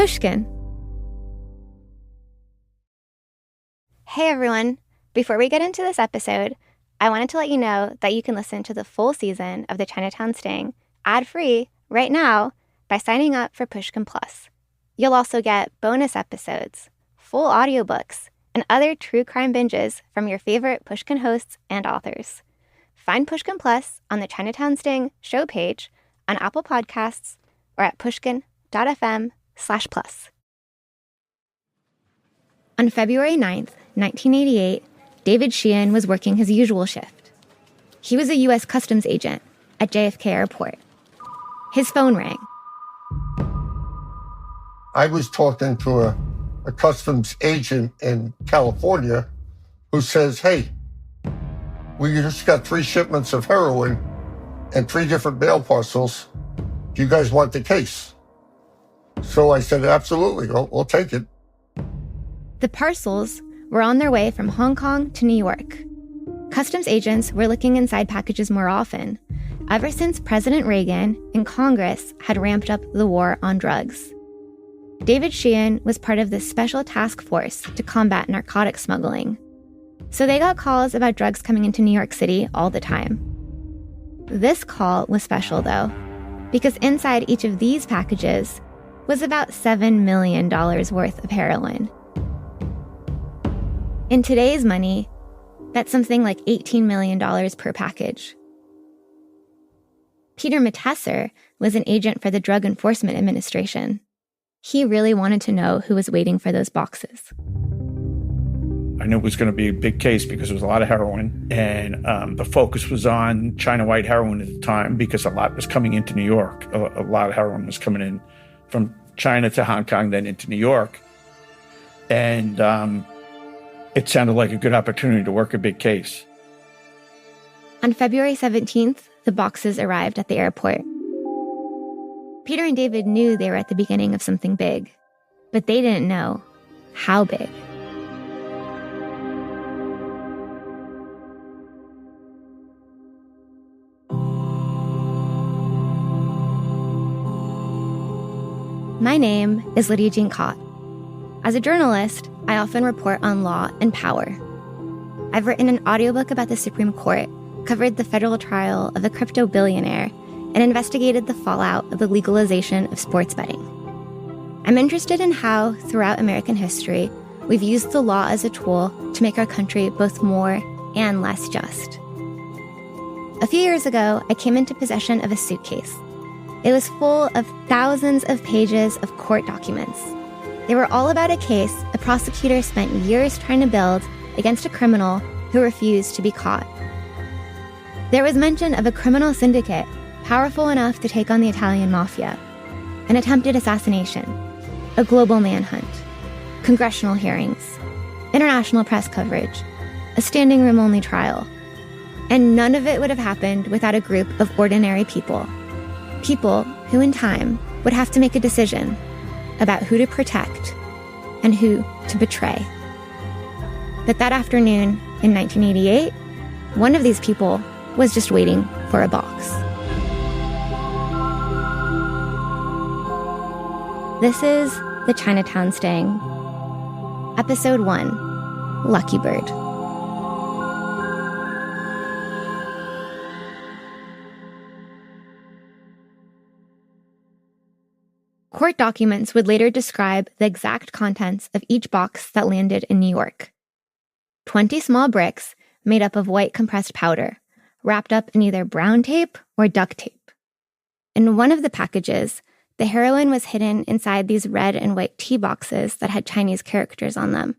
Pushkin. Hey everyone! Before we get into this episode, I wanted to let you know that you can listen to the full season of the Chinatown Sting ad-free right now by signing up for Pushkin Plus. You'll also get bonus episodes, full audiobooks, and other true crime binges from your favorite Pushkin hosts and authors. Find Pushkin Plus on the Chinatown Sting show page on Apple Podcasts or at pushkin.fm/plus. On February 9th, 1988, David Sheehan was working his usual shift. He was a U.S. Customs agent at JFK Airport. His phone rang. I was talking to a customs agent in California who says, hey, we just got 3 shipments of heroin and 3 different bail parcels. Do you guys want the case? So I said, absolutely, we'll take it. The parcels were on their way from Hong Kong to New York. Customs agents were looking inside packages more often, ever since President Reagan and Congress had ramped up the war on drugs. David Sheehan was part of this special task force to combat narcotic smuggling. So they got calls about drugs coming into New York City all the time. This call was special, though, because inside each of these packages was about $7 million worth of heroin. In today's money, that's something like $18 million per package. Peter Matesser was an agent for the Drug Enforcement Administration. He really wanted to know who was waiting for those boxes. I knew it was going to be a big case because there was a lot of heroin, and the focus was on China white heroin at the time because a lot was coming into New York. A lot of heroin was coming in from China to Hong Kong, then into New York. And it sounded like a good opportunity to work a big case. On February 17th, the boxes arrived at the airport. Peter and David knew they were at the beginning of something big, but they didn't know how big. My name is Lydia Jean Cott. As a journalist, I often report on law and power. I've written an audiobook about the Supreme Court, covered the federal trial of a crypto billionaire, and investigated the fallout of the legalization of sports betting. I'm interested in how, throughout American history, we've used the law as a tool to make our country both more and less just. A few years ago, I came into possession of a suitcase. It was full of thousands of pages of court documents. They were all about a case a prosecutor spent years trying to build against a criminal who refused to be caught. There was mention of a criminal syndicate powerful enough to take on the Italian mafia, an attempted assassination, a global manhunt, congressional hearings, international press coverage, a standing room only trial. And none of it would have happened without a group of ordinary people. People who in time would have to make a decision about who to protect and who to betray. But that afternoon in 1988, one of these people was just waiting for a box. This is the Chinatown Sting, Episode 1, Lucky Bird. Court documents would later describe the exact contents of each box that landed in New York. 20 small bricks made up of white compressed powder, wrapped up in either brown tape or duct tape. In one of the packages, the heroin was hidden inside these red and white tea boxes that had Chinese characters on them.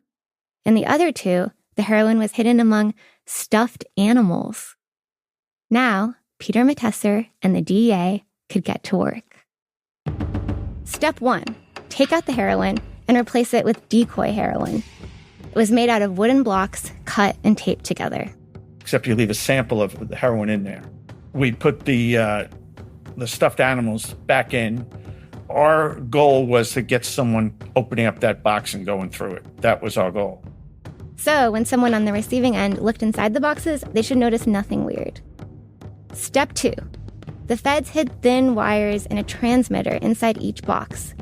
In the other 2, the heroin was hidden among stuffed animals. Now, Peter Matesser and the DEA could get to work. Step 1, take out the heroin and replace it with decoy heroin. It was made out of wooden blocks cut and taped together. Except you leave a sample of the heroin in there. We put the stuffed animals back in. Our goal was to get someone opening up that box and going through it. That was our goal. So when someone on the receiving end looked inside the boxes, they should notice nothing weird. Step 2. The feds hid thin wires in a transmitter inside each box.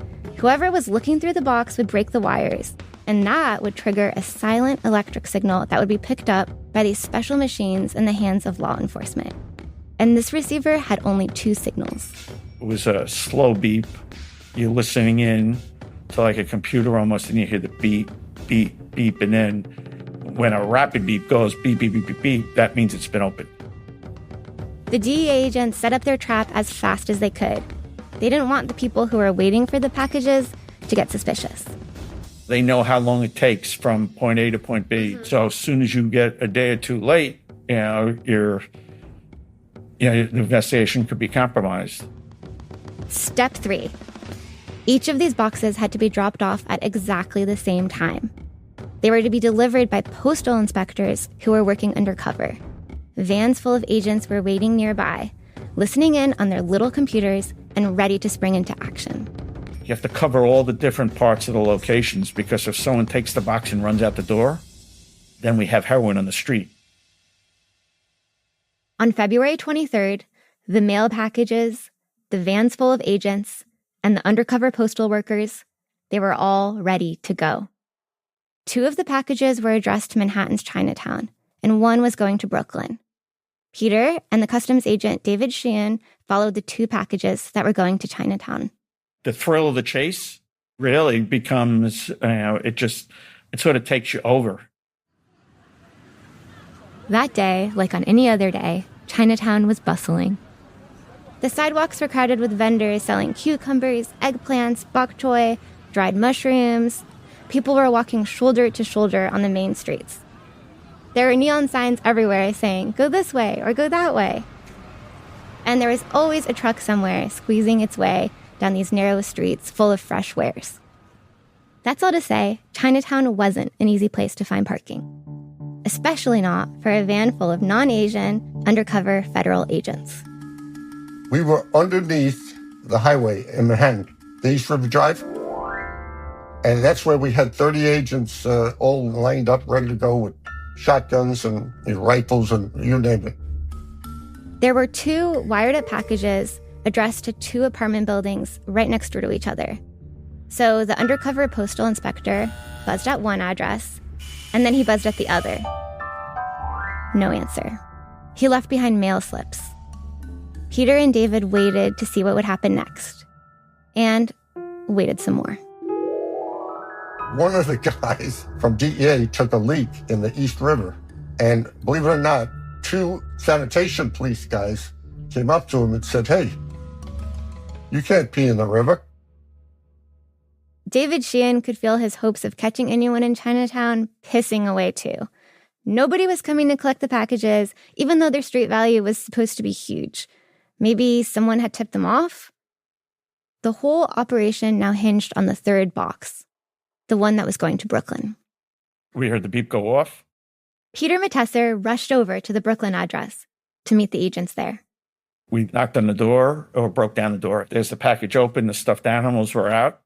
Whoever was looking through the box would break the wires, and that would trigger a silent electric signal that would be picked up by these special machines in the hands of law enforcement. And this receiver had only 2 signals. It was a slow beep. You're listening in to like a computer almost, and you hear the beep, beep, beep, and then when a rapid beep goes beep, beep, beep, beep, beep, that means it's been opened. The DEA agents set up their trap as fast as they could. They didn't want the people who were waiting for the packages to get suspicious. They know how long it takes from point A to point B. So as soon as you get a day or two late, your investigation could be compromised. Step 3. Each of these boxes had to be dropped off at exactly the same time. They were to be delivered by postal inspectors who were working undercover. Vans full of agents were waiting nearby, listening in on their little computers and ready to spring into action. You have to cover all the different parts of the locations, because if someone takes the box and runs out the door, then we have heroin on the street. On February 23rd, the mail packages, the vans full of agents, and the undercover postal workers, they were all ready to go. 2 of the packages were addressed to Manhattan's Chinatown, and 1 was going to Brooklyn. Peter and the customs agent David Sheehan followed the 2 packages that were going to Chinatown. The thrill of the chase really becomes, it sort of takes you over. That day, like on any other day, Chinatown was bustling. The sidewalks were crowded with vendors selling cucumbers, eggplants, bok choy, dried mushrooms. People were walking shoulder to shoulder on the main streets. There were neon signs everywhere saying, "Go this way" or "Go that way." And there was always a truck somewhere squeezing its way down these narrow streets full of fresh wares. That's all to say, Chinatown wasn't an easy place to find parking, especially not for a van full of non-Asian, undercover federal agents. We were underneath the highway in Manhattan, the East River Drive. And that's where we had 30 agents all lined up, ready to go with shotguns and rifles and you name it. There were 2 wired-up packages addressed to 2 apartment buildings right next door to each other. So the undercover postal inspector buzzed at one address, and then he buzzed at the other. No answer. He left behind mail slips. Peter and David waited to see what would happen next, and waited some more. One of the guys from DEA took a leak in the East River, and believe it or not, 2 sanitation police guys came up to him and said, "Hey, you can't pee in the river." David Sheehan could feel his hopes of catching anyone in Chinatown pissing away too. Nobody was coming to collect the packages, even though their street value was supposed to be huge. Maybe someone had tipped them off? The whole operation now hinged on the 3rd box, the one that was going to Brooklyn. We heard the beep go off. Peter Matesser rushed over to the Brooklyn address to meet the agents there. We knocked on the door or broke down the door. There's the package open, the stuffed animals were out.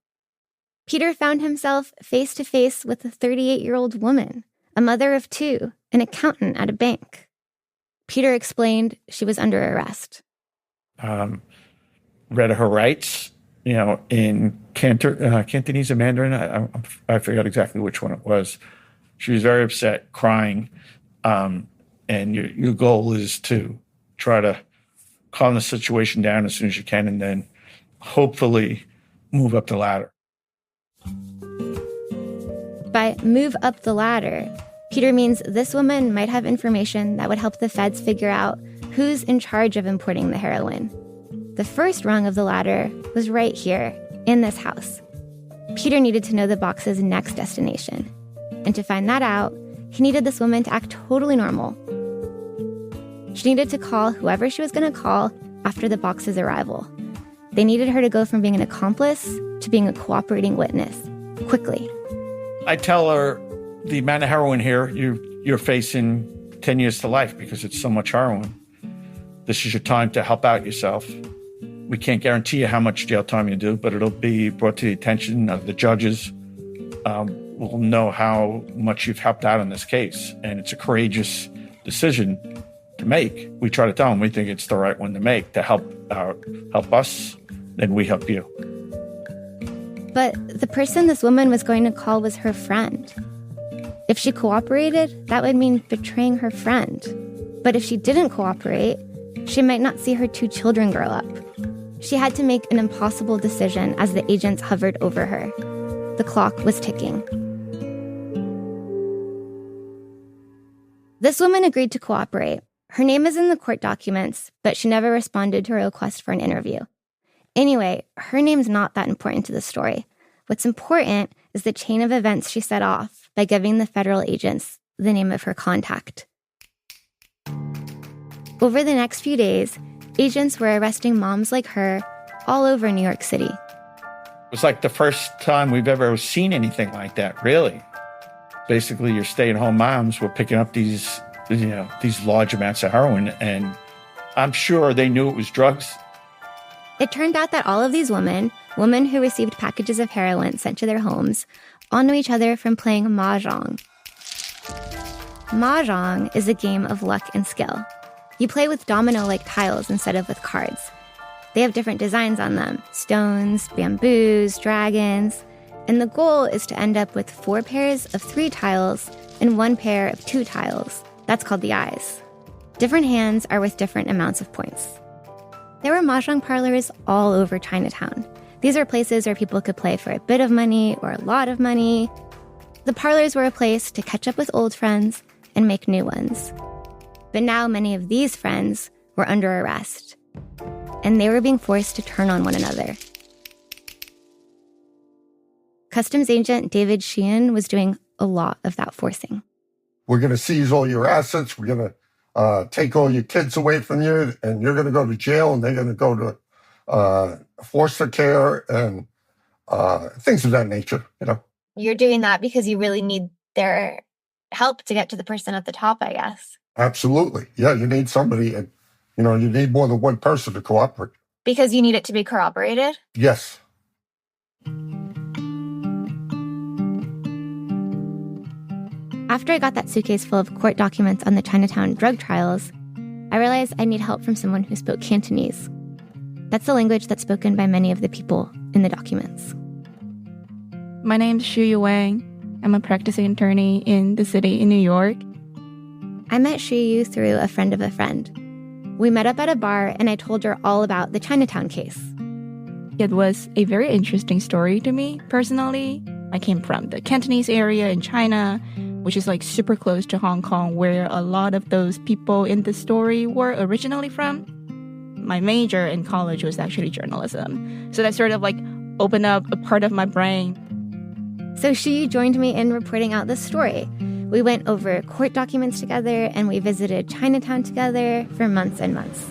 Peter found himself face to face with a 38-year-old woman, a mother of 2, an accountant at a bank. Peter explained she was under arrest. Read her rights, in Cantonese or Mandarin. I forgot exactly which one it was. She was very upset, crying. And your goal is to try to calm the situation down as soon as you can, and then hopefully move up the ladder. By move up the ladder, Peter means this woman might have information that would help the feds figure out who's in charge of importing the heroin. The first rung of the ladder was right here, in this house. Peter needed to know the box's next destination. And to find that out, he needed this woman to act totally normal. She needed to call whoever she was going to call after the box's arrival. They needed her to go from being an accomplice to being a cooperating witness, quickly. I tell her, the amount of heroin here, you're facing 10 years to life because it's so much heroin. This is your time to help out yourself. We can't guarantee you how much jail time you do, but it'll be brought to the attention of the judges. We'll know how much you've helped out in this case. And it's a courageous decision to make. We try to tell them we think it's the right one to make to help us, then we help you. But the person this woman was going to call was her friend. If she cooperated, that would mean betraying her friend. But if she didn't cooperate, she might not see her 2 children grow up. She had to make an impossible decision as the agents hovered over her. The clock was ticking. This woman agreed to cooperate. Her name is in the court documents, but she never responded to a request for an interview. Anyway, her name's not that important to the story. What's important is the chain of events she set off by giving the federal agents the name of her contact. Over the next few days, agents were arresting moms like her all over New York City. It was like the first time we've ever seen anything like that, really. Basically, your stay-at-home moms were picking up these large amounts of heroin, and I'm sure they knew it was drugs. It turned out that all of these women who received packages of heroin sent to their homes, all knew each other from playing mahjong. Mahjong is a game of luck and skill. You play with domino-like tiles instead of with cards. They have different designs on them: stones, bamboos, dragons. And the goal is to end up with 4 pairs of 3 tiles and 1 pair of 2 tiles. That's called the eyes. Different hands are worth different amounts of points. There were mahjong parlors all over Chinatown. These are places where people could play for a bit of money or a lot of money. The parlors were a place to catch up with old friends and make new ones. But now many of these friends were under arrest, and they were being forced to turn on one another. Customs agent David Sheehan was doing a lot of that forcing. We're going to seize all your assets. We're going to take all your kids away from you, and you're going to go to jail, and they're going to go to foster care and things of that nature, You're doing that because you really need their help to get to the person at the top, I guess. Absolutely. Yeah, you need somebody, and, you need more than one person to cooperate. Because you need it to be corroborated? Yes. After I got that suitcase full of court documents on the Chinatown drug trials, I realized I need help from someone who spoke Cantonese. That's the language that's spoken by many of the people in the documents. My name's Tina Wong. I'm a practicing attorney in the city in New York. I met Yu through a friend of a friend. We met up at a bar, and I told her all about the Chinatown case. It was a very interesting story to me, personally. I came from the Cantonese area in China, which is like super close to Hong Kong, where a lot of those people in the story were originally from. My major in college was actually journalism. So that sort of like opened up a part of my brain. So she joined me in reporting out this story. We went over court documents together, and we visited Chinatown together for months and months.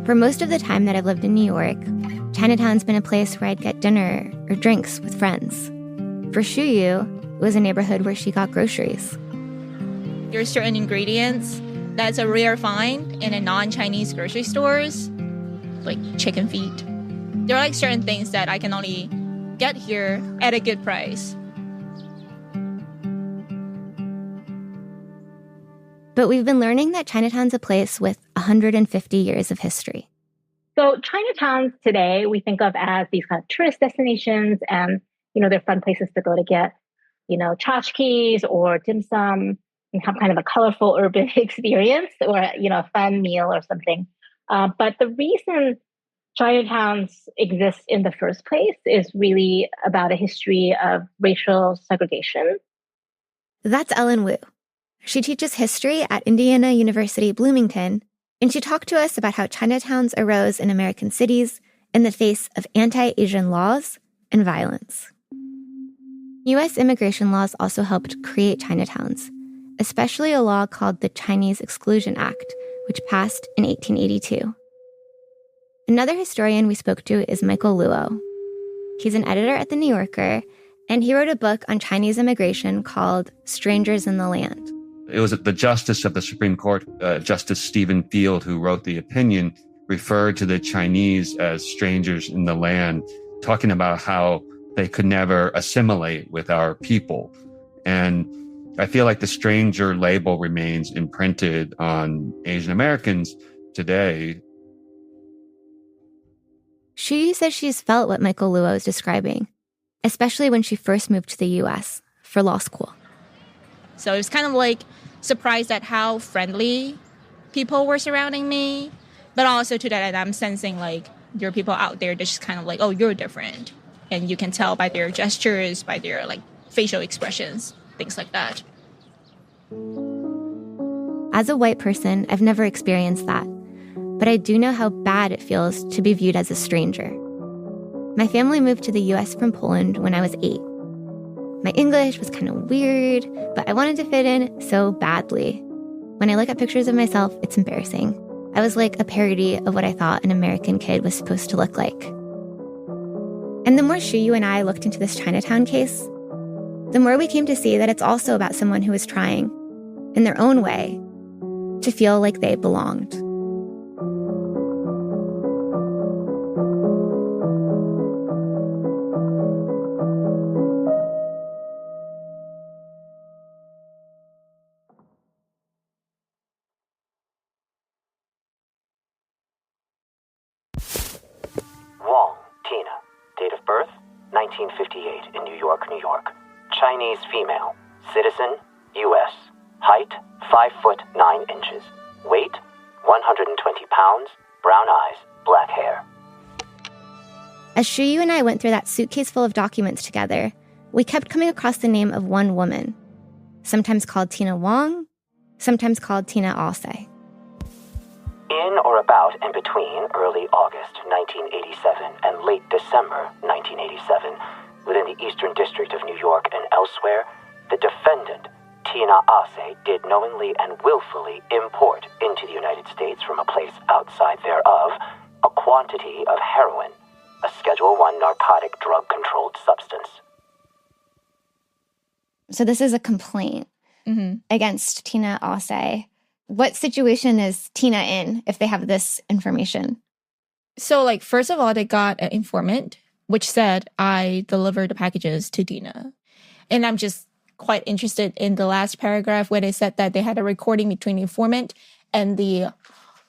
For most of the time that I've lived in New York, Chinatown's been a place where I'd get dinner or drinks with friends. For Yu, it was a neighborhood where she got groceries. There's certain ingredients that's a rare find in a non-Chinese grocery stores, like chicken feet. There are like certain things that I can only get here at a good price. But we've been learning that Chinatown's a place with 150 years of history. So Chinatowns today, we think of as these kind of tourist destinations, and, they're fun places to go to get, tchotchkes or dim sum, and have kind of a colorful urban experience, or, a fun meal or something. But the reason Chinatowns exist in the first place is really about a history of racial segregation. That's Ellen Wu. She teaches history at Indiana University Bloomington, and she talked to us about how Chinatowns arose in American cities in the face of anti-Asian laws and violence. U.S. immigration laws also helped create Chinatowns, especially a law called the Chinese Exclusion Act, which passed in 1882. Another historian we spoke to is Michael Luo. He's an editor at The New Yorker, and he wrote a book on Chinese immigration called Strangers in the Land. It was the Justice of the Supreme Court, Justice Stephen Field, who wrote the opinion, referred to the Chinese as strangers in the land, talking about how they could never assimilate with our people. And I feel like the stranger label remains imprinted on Asian Americans today. She says she's felt what Michael Luo is describing, especially when she first moved to the U.S. for law school. So it was kind of like surprised at how friendly people were surrounding me, but also to that I'm sensing like there are people out there that's just kind of like, oh, you're different. And you can tell by their gestures, by their like facial expressions, things like that. As a white person, I've never experienced that, but I do know how bad it feels to be viewed as a stranger. My family moved to the U.S. from Poland when I was 8. My English was kind of weird, but I wanted to fit in so badly. When I look at pictures of myself, it's embarrassing. I was like a parody of what I thought an American kid was supposed to look like. And the more Shuyu and I looked into this Chinatown case, the more we came to see that it's also about someone who is trying, in their own way, to feel like they belonged. Wong, Tina. Date of birth, 1958 in New York, New York. Chinese female. Citizen, U.S. Height, 5 foot 9 inches. Weight, 120 pounds. Brown eyes, black hair. As Shuyu and I went through that suitcase full of documents together, we kept coming across the name of one woman, sometimes called Tina Wong, sometimes called Tina Wong. In or about and between early August 1987 and late December 1987, within the Eastern District of New York and elsewhere, the defendant, Tina Wong, did knowingly and willfully import into the United States from a place outside thereof a quantity of heroin, a Schedule I narcotic drug-controlled substance. So this is a complaint against Tina Wong. What situation is Tina in if they have this information? So, like, first of all, they got an informant, which said, I delivered the packages to Tina. And I'm just quite interested in the last paragraph where they said that they had a recording between the informant and the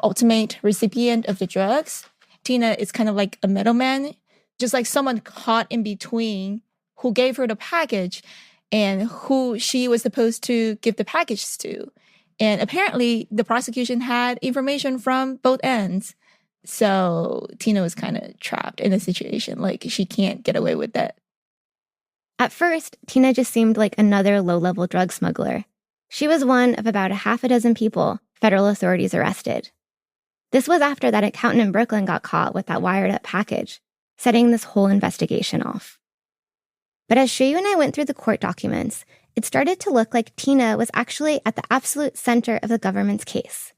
ultimate recipient of the drugs. Tina is kind of like a middleman, just like someone caught in between who gave her the package and who she was supposed to give the package to. And apparently, the prosecution had information from both ends. So Tina was kind of trapped in a situation. Like, she can't get away with that. At first, Tina just seemed like another low-level drug smuggler. She was one of about 6 people federal authorities arrested. This was after that accountant in Brooklyn got caught with that wired-up package, setting this whole investigation off. But as Shuyu and I went through the court documents, it started to look like Tina was actually at the absolute center of the government's case.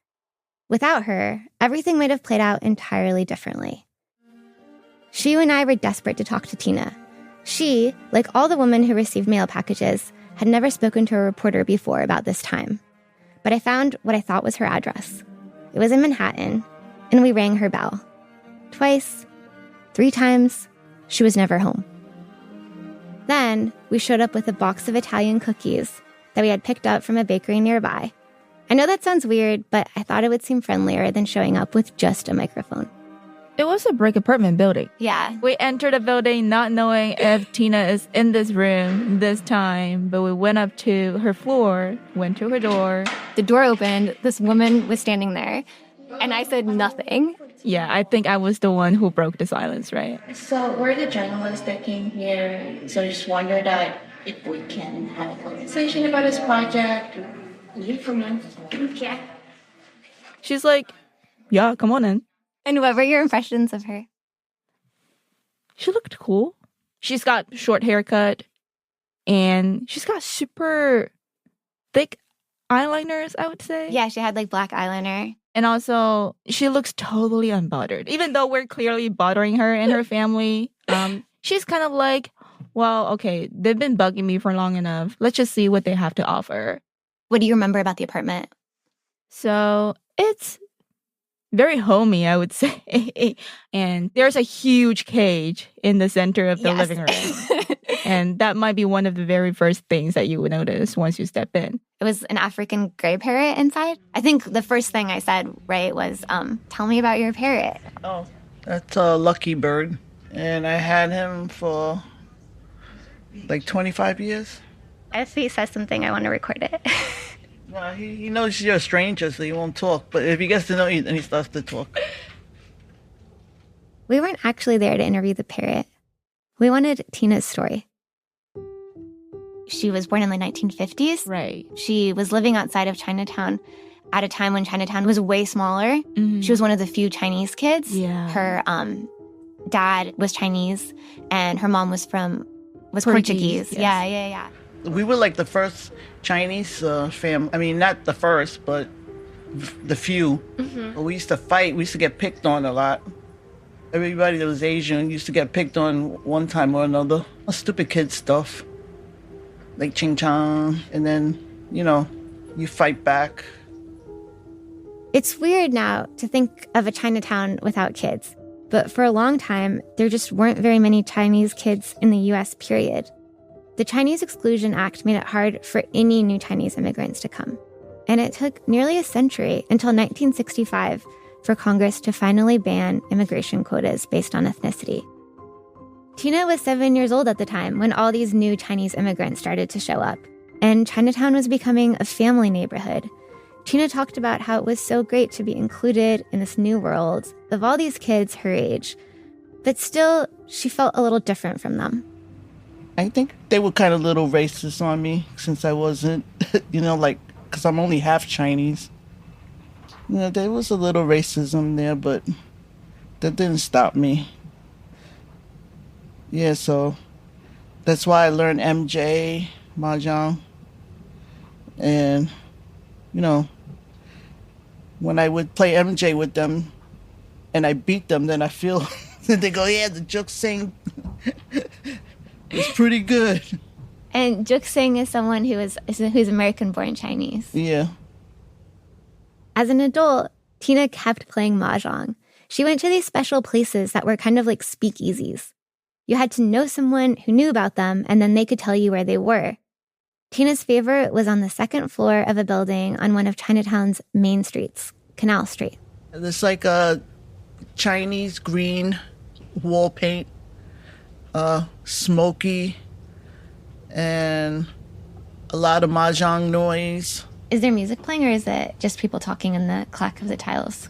Without her, everything might have played out entirely differently. Shuyu and I were desperate to talk to Tina. She, like all the women who received mail packages, had never spoken to a reporter before about this time. But I found what I thought was her address. It was in Manhattan, and we rang her bell. Twice, 3 times, she was never home. Then, we showed up with a box of Italian cookies that we had picked up from a bakery nearby. I know that sounds weird, but I thought it would seem friendlier than showing up with just a microphone. It was a brick apartment building. Yeah. We entered the building not knowing if Tina is in this room this time, but we went up to her floor, went to her door. The door opened, this woman was standing there, and I said nothing. Yeah, I think I was the one who broke the silence, right? So we're the journalists that came here, so I just wondered that if we can have a conversation about this project. Yeah. She's like, yeah, come on in. And what were your impressions of her? She looked cool. She's got short haircut, and she's got super thick eyeliners, I would say. Yeah, she had like black eyeliner. And also, she looks totally unbothered. Even though we're clearly bothering her and her family, she's kind of like, well, okay, they've been bugging me for long enough. Let's just see what they have to offer. What do you remember about the apartment? So, it's very homey, I would say. And there's a huge cage in the center of the living room. And that might be one of the very first things that you would notice once you step in. It was an African gray parrot inside. I think the first thing I said, right, was, tell me about your parrot. Oh, that's a lucky bird. And I had him for like 25 years. If he says something, I want to record it. No, he knows you're a stranger, so he won't talk. But if he gets to know you, then he starts to talk. We weren't actually there to interview the parrot. We wanted Tina's story. She was born in the 1950s. Right. She was living outside of Chinatown at a time when Chinatown was way smaller. Mm-hmm. She was one of the few Chinese kids. Yeah. Her dad was Chinese, and her mom was Portuguese. Yes. Yeah. We were like the first Chinese family. I mean, not the first, but the few. Mm-hmm. But we used to fight. We used to get picked on a lot. Everybody that was Asian used to get picked on one time or another. Stupid kid stuff. Like ching chong. And then, you fight back. It's weird now to think of a Chinatown without kids. But for a long time, there just weren't very many Chinese kids in the U.S., period. The Chinese Exclusion Act made it hard for any new Chinese immigrants to come. And it took nearly a century until 1965 for Congress to finally ban immigration quotas based on ethnicity. Tina was 7 years old at the time when all these new Chinese immigrants started to show up, and Chinatown was becoming a family neighborhood. Tina talked about how it was so great to be included in this new world of all these kids her age, but still, she felt a little different from them. I think they were kind of a little racist on me since I wasn't, because I'm only half Chinese. There was a little racism there, but that didn't stop me. Yeah, so that's why I learned MJ, mahjong. And, when I would play MJ with them and I beat them, then I feel, they go, yeah, the juk sing is pretty good. And juk sing is someone who's American-born Chinese. Yeah. As an adult, Tina kept playing mahjong. She went to these special places that were kind of like speakeasies. You had to know someone who knew about them, and then they could tell you where they were. Tina's favorite was on the second floor of a building on one of Chinatown's main streets, Canal Street. There's like a Chinese green wall paint, smoky, and a lot of mahjong noise. Is there music playing, or is it just people talking in the clack of the tiles?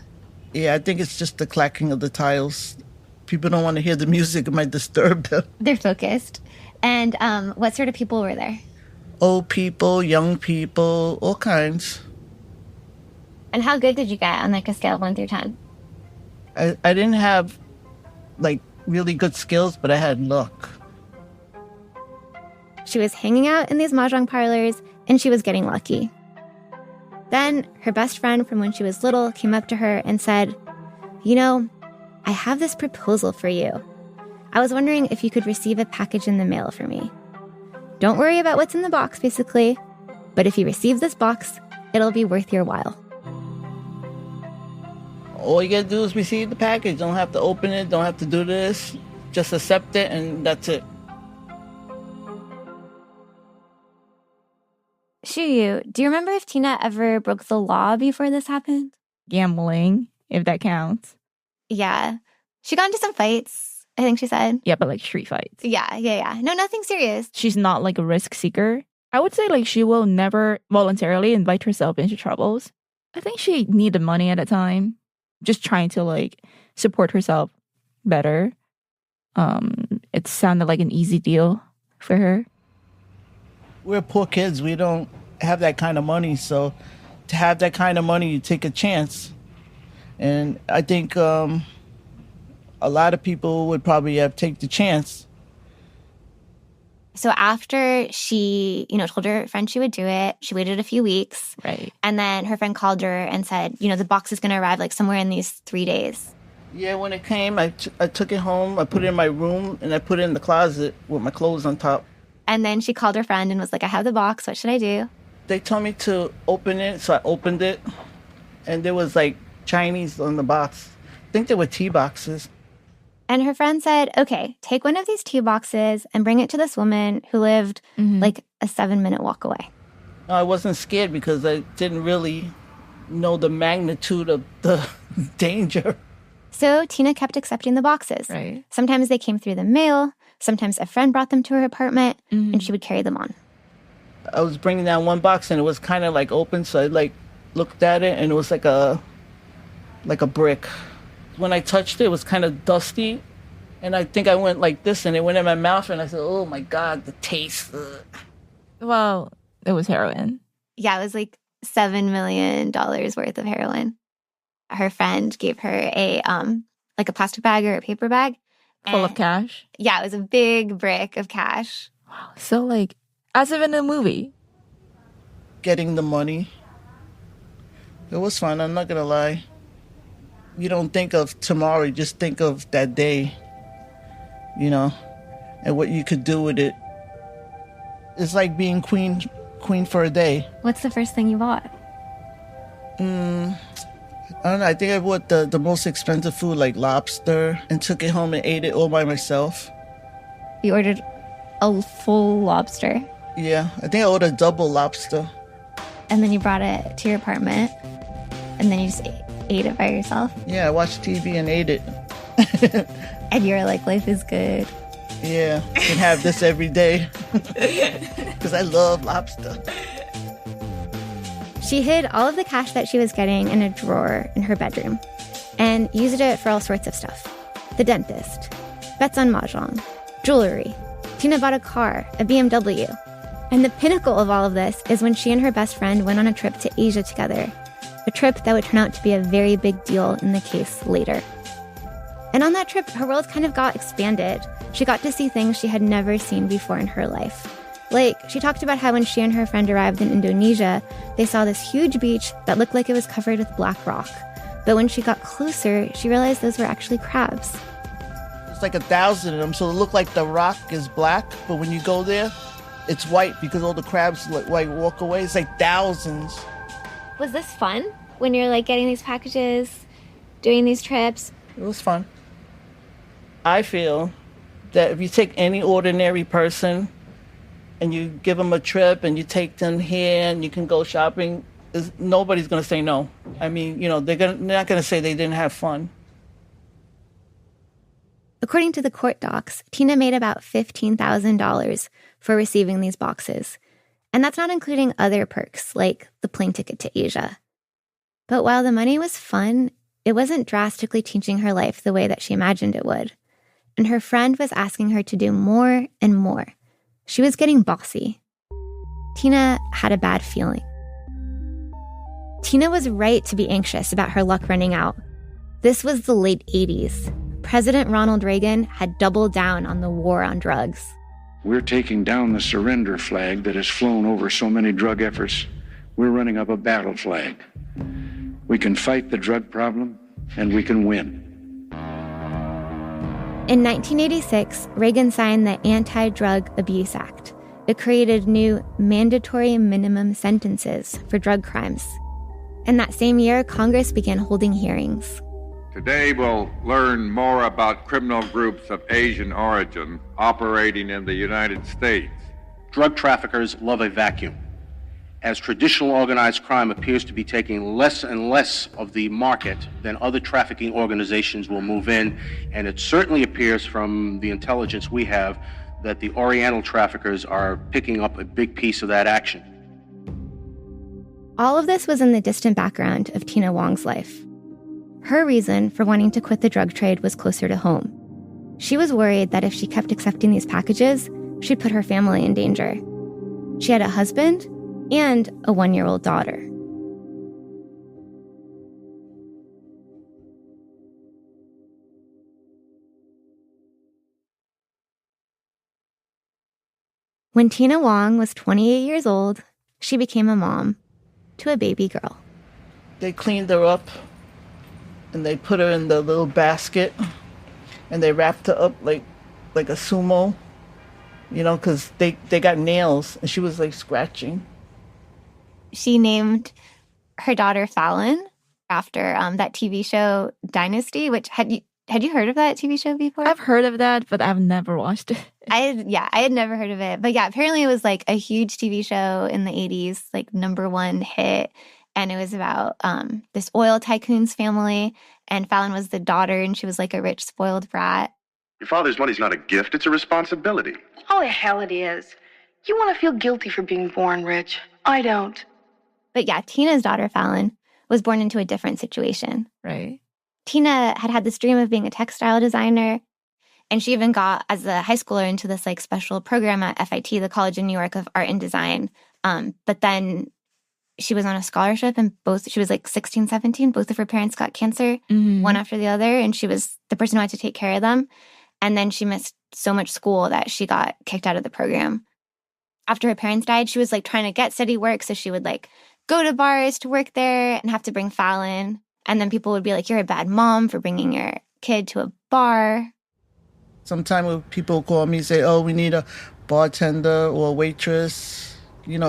Yeah, I think it's just the clacking of the tiles. People don't want to hear the music. It might disturb them. They're focused. And what sort of people were there? Old people, young people, all kinds. And how good did you get on like a scale of 1 through 10? I didn't have like really good skills, but I had luck. She was hanging out in these mahjong parlors, and she was getting lucky. Then her best friend from when she was little came up to her and said, I have this proposal for you. I was wondering if you could receive a package in the mail for me. Don't worry about what's in the box, basically. But if you receive this box, it'll be worth your while. All you gotta do is receive the package. Don't have to open it. Don't have to do this. Just accept it, and that's it. Shuyu, do you remember if Tina ever broke the law before this happened? Gambling, if that counts. Yeah. She got into some fights, I think she said. Yeah, but like street fights. Yeah. No, nothing serious. She's not like a risk seeker. I would say like she will never voluntarily invite herself into troubles. I think she needed money at a time. Just trying to like support herself better. It sounded like an easy deal for her. We're poor kids. We don't have that kind of money. So to have that kind of money, you take a chance. And I think a lot of people would probably have take the chance. So after she, told her friend she would do it, she waited a few weeks. Right. And then her friend called her and said, the box is going to arrive like somewhere in these 3 days. Yeah, when it came, I took it home. I put it in my room, and I put it in the closet with my clothes on top. And then she called her friend and was like, I have the box. What should I do? They told me to open it, so I opened it. And there was like Chinese on the box. I think they were tea boxes. And her friend said, okay, take one of these tea boxes and bring it to this woman who lived like a 7-minute walk away. I wasn't scared because I didn't really know the magnitude of the danger. So Tina kept accepting the boxes. Right. Sometimes they came through the mail. Sometimes a friend brought them to her apartment, and she would carry them on. I was bringing down one box, and it was kind of like open, so I like looked at it, and it was like a brick. When I touched it, it was kind of dusty, and I think I went like this, and it went in my mouth, and I said, oh my God, the taste. Ugh. Well, it was heroin. Yeah, it was like $7 million worth of heroin. Her friend gave her a plastic bag or a paper bag. Full of cash? Yeah, it was a big brick of cash. Wow. So like, as if in a movie. Getting the money. It was fun, I'm not going to lie. You don't think of tomorrow, you just think of that day, you know, and what you could do with it. It's like being queen for a day. What's the first thing you bought? I don't know, I think I bought the most expensive food, like lobster, and took it home and ate it all by myself. You ordered a full lobster? Yeah, I think I ordered a double lobster. And then you brought it to your apartment, and then you just ate it by yourself? Yeah, I watched TV and ate it. And you were like, life is good. Yeah, I can have this every day. Because I love lobster. She hid all of the cash that she was getting in a drawer in her bedroom and used it for all sorts of stuff. The dentist, bets on mahjong, jewelry. Tina bought a car, a BMW. And the pinnacle of all of this is when she and her best friend went on a trip to Asia together, a trip that would turn out to be a very big deal in the case later. And on that trip, her world kind of got expanded. She got to see things she had never seen before in her life. Like, she talked about how when she and her friend arrived in Indonesia, they saw this huge beach that looked like it was covered with black rock. But when she got closer, she realized those were actually crabs. It's like 1,000 of them, so it looked like the rock is black, but when you go there, it's white because all the crabs like walk away. It's like thousands. Was this fun when you're like getting these packages, doing these trips? It was fun. I feel that if you take any ordinary person and you give them a trip and you take them here and you can go shopping, nobody's going to say no. I mean, you know, they're not going to say they didn't have fun. According to the court docs, Tina made about $15,000 for receiving these boxes. And that's not including other perks like the plane ticket to Asia. But while the money was fun, it wasn't drastically changing her life the way that she imagined it would. And her friend was asking her to do more and more. She was getting bossy. Tina had a bad feeling. Tina was right to be anxious about her luck running out. This was the late 80s. President Ronald Reagan had doubled down on the war on drugs. We're taking down the surrender flag that has flown over so many drug efforts. We're running up a battle flag. We can fight the drug problem, and we can win. In 1986, Reagan signed the Anti-Drug Abuse Act. It created new mandatory minimum sentences for drug crimes. And that same year, Congress began holding hearings. Today we'll learn more about criminal groups of Asian origin operating in the United States. Drug traffickers love a vacuum. As traditional organized crime appears to be taking less and less of the market, then other trafficking organizations will move in, and it certainly appears from the intelligence we have that the Oriental traffickers are picking up a big piece of that action. All of this was in the distant background of Tina Wong's life. Her reason for wanting to quit the drug trade was closer to home. She was worried that if she kept accepting these packages, she'd put her family in danger. She had a husband and a 1-year-old daughter. When Tina Wong was 28 years old, she became a mom to a baby girl. They cleaned her up and they put her in the little basket and they wrapped her up like a sumo, you know, because they got nails and she was like scratching. She named her daughter Fallon. after that TV show Dynasty, which had you heard of that TV show before? I've heard of that, but I've never watched it. I had never heard of it. But yeah, apparently it was like a huge TV show in the 80s, like #1 hit. And it was about this oil tycoon's family. And Fallon was the daughter, and she was like a rich, spoiled brat. Your father's money's not a gift, it's a responsibility. Oh, the hell it is. You want to feel guilty for being born rich. I don't. But yeah, Tina's daughter, Fallon, was born into a different situation. Right. Tina had this dream of being a textile designer. And she even got, as a high schooler, into this like special program at FIT, the College in New York of Art and Design. But then she was on a scholarship, and she was like 16, 17. Both of her parents got cancer, one after the other. And she was the person who had to take care of them. And then she missed so much school that she got kicked out of the program. After her parents died, she was like trying to get steady work. So she would like go to bars to work there and have to bring Fallon. And then people would be like, you're a bad mom for bringing your kid to a bar. Sometimes people call me and say, oh, we need a bartender or a waitress,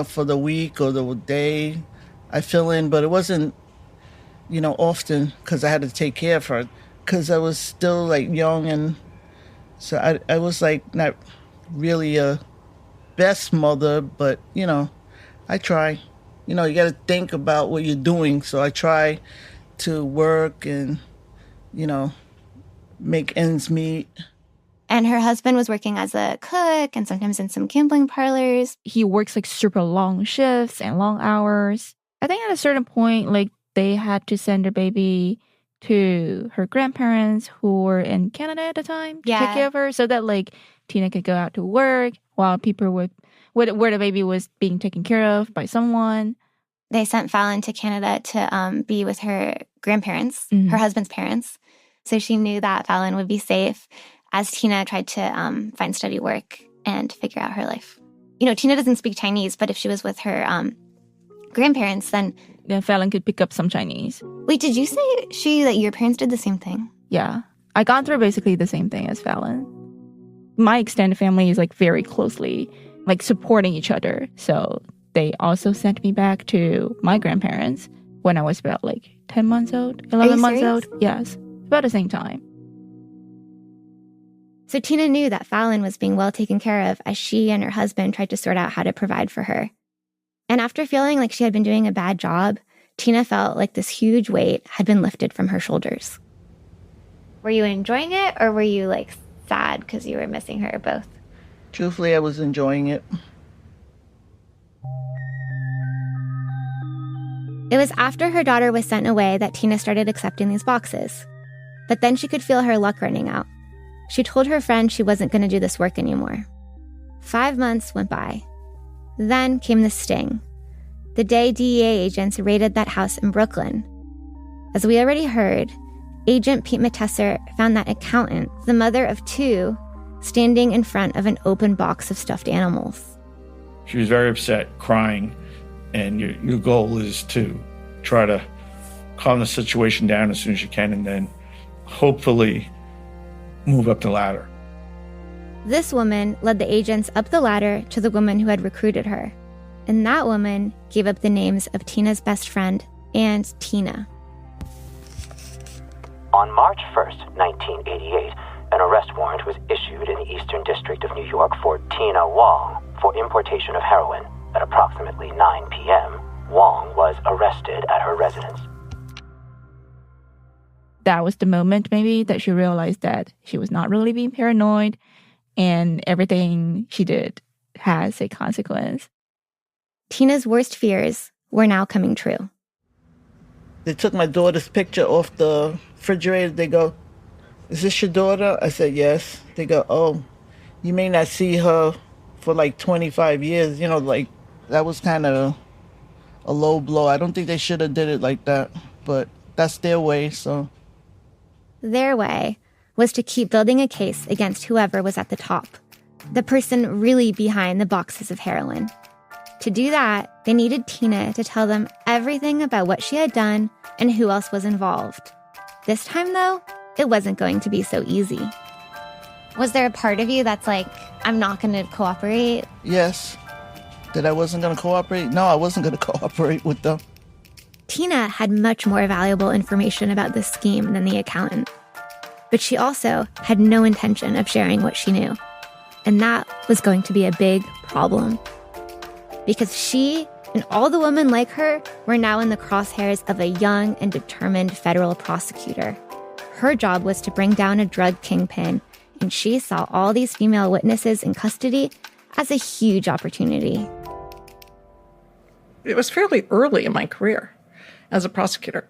for the week or the day. I fill in, but it wasn't, often because I had to take care of her because I was still like young. And so I was like not really a best mother, but, I try. You got to think about what you're doing. So I try to work and, make ends meet. And her husband was working as a cook and sometimes in some gambling parlors. He works like super long shifts and long hours. I think at a certain point, like they had to send their baby to her grandparents who were in Canada at the time to take care of her so that like Tina could go out to work while people where the baby was being taken care of by someone. They sent Fallon to Canada to be with her grandparents, her husband's parents. So she knew that Fallon would be safe as Tina tried to find steady work and figure out her life. Tina doesn't speak Chinese, but if she was with her grandparents, then Fallon could pick up some Chinese. Wait, did you say that your parents did the same thing? Yeah. I gone through basically the same thing as Fallon. My extended family is like very closely like supporting each other. So they also sent me back to my grandparents when I was about like 10 months old, 11 months old. Yes, about the same time. So Tina knew that Fallon was being well taken care of as she and her husband tried to sort out how to provide for her. And after feeling like she had been doing a bad job, Tina felt like this huge weight had been lifted from her shoulders. Were you enjoying it, or were you like sad because you were missing her, or both? Truthfully, I was enjoying it. It was after her daughter was sent away that Tina started accepting these boxes. But then she could feel her luck running out. She told her friend she wasn't going to do this work anymore. 5 months went by. Then came the sting. The day DEA agents raided that house in Brooklyn. As we already heard, Agent Pete Matesser found that accountant, the mother of 2, standing in front of an open box of stuffed animals. She was very upset, crying, and your goal is to try to calm the situation down as soon as you can and then hopefully move up the ladder. This woman led the agents up the ladder to the woman who had recruited her. And that woman gave up the names of Tina's best friend and Tina. On March 1st, 1988, an arrest warrant was issued in the Eastern District of New York for Tina Wong for importation of heroin. At approximately 9 p.m., Wong was arrested at her residence. That was the moment maybe that she realized that she was not really being paranoid and everything she did has a consequence. Tina's worst fears were now coming true. They took my daughter's picture off the refrigerator. They go, "Is this your daughter?" I said, "Yes." They go, "Oh, you may not see her for like 25 years. Like that was kind of a low blow. I don't think they should have did it like that, but that's their way, so. Their way was to keep building a case against whoever was at the top, the person really behind the boxes of heroin. To do that, they needed Tina to tell them everything about what she had done and who else was involved. This time, though, it wasn't going to be so easy. Was there a part of you that's like, I'm not going to cooperate? Yes. That I wasn't going to cooperate? No, I wasn't going to cooperate with them. Tina had much more valuable information about this scheme than the accountant. But she also had no intention of sharing what she knew. And that was going to be a big problem. Because she and all the women like her were now in the crosshairs of a young and determined federal prosecutor. Her job was to bring down a drug kingpin, and she saw all these female witnesses in custody as a huge opportunity. It was fairly early in my career as a prosecutor.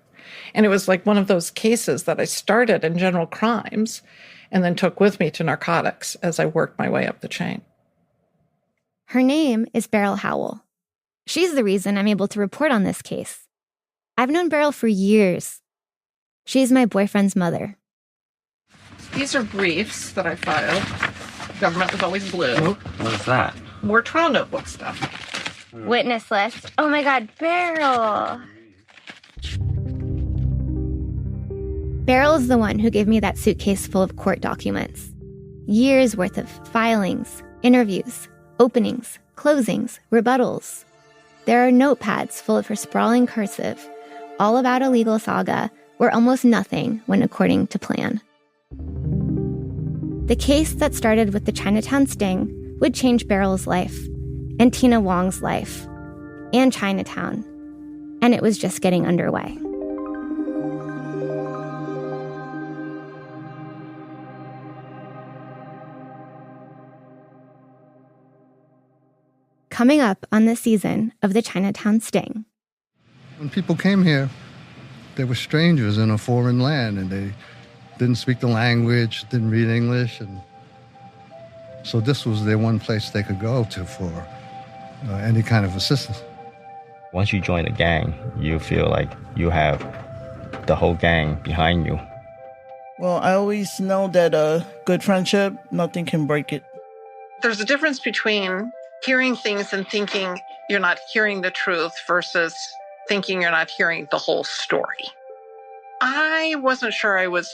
And it was like one of those cases that I started in general crimes and then took with me to narcotics as I worked my way up the chain. Her name is Beryl Howell. She's the reason I'm able to report on this case. I've known Beryl for years. She's my boyfriend's mother. These are briefs that I filed. Government was always blue. What is that? More trial notebook stuff. Witness list. Oh my God, Beryl. Beryl's the one who gave me that suitcase full of court documents. Years worth of filings, interviews, openings, closings, rebuttals. There are notepads full of her sprawling cursive, all about a legal saga where almost nothing went according to plan. The case that started with the Chinatown sting would change Beryl's life, and Tina Wong's life, and Chinatown. And it was just getting underway. Coming up on this season of the Chinatown Sting. When people came here, they were strangers in a foreign land, and they didn't speak the language, didn't read English, and so this was their one place they could go to for any kind of assistance. Once you join a gang, you feel like you have the whole gang behind you. Well, I always know that a good friendship, nothing can break it. There's a difference between hearing things and thinking you're not hearing the truth versus thinking you're not hearing the whole story. I wasn't sure I was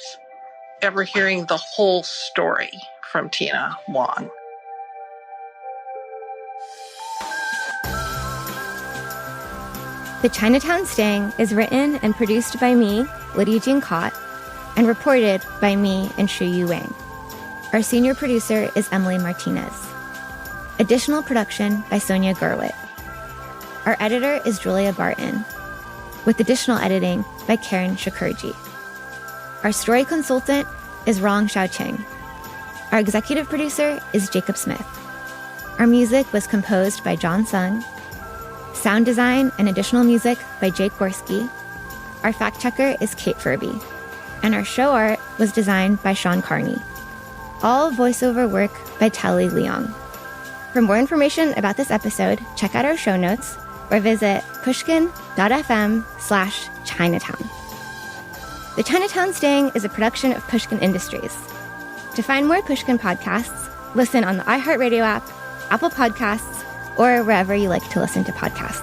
ever hearing the whole story from Tina Wong. The Chinatown Sting is written and produced by me, Lydia Jean Cott, and reported by me and Shu Yu Wang. Our senior producer is Emily Martinez. Additional production by Sonia Gerwit. Our editor is Julia Barton, with additional editing by Karen Shakurji. Our story consultant is Rong Xiaoqing. Our executive producer is Jacob Smith. Our music was composed by John Sung. Sound design and additional music by Jake Gorski. Our fact checker is Kate Furby. And our show art was designed by Sean Carney. All voiceover work by Telly Leong. For more information about this episode, check out our show notes or visit pushkin.fm/Chinatown. The Chinatown Sting is a production of Pushkin Industries. To find more Pushkin podcasts, listen on the iHeartRadio app, Apple Podcasts, or wherever you like to listen to podcasts.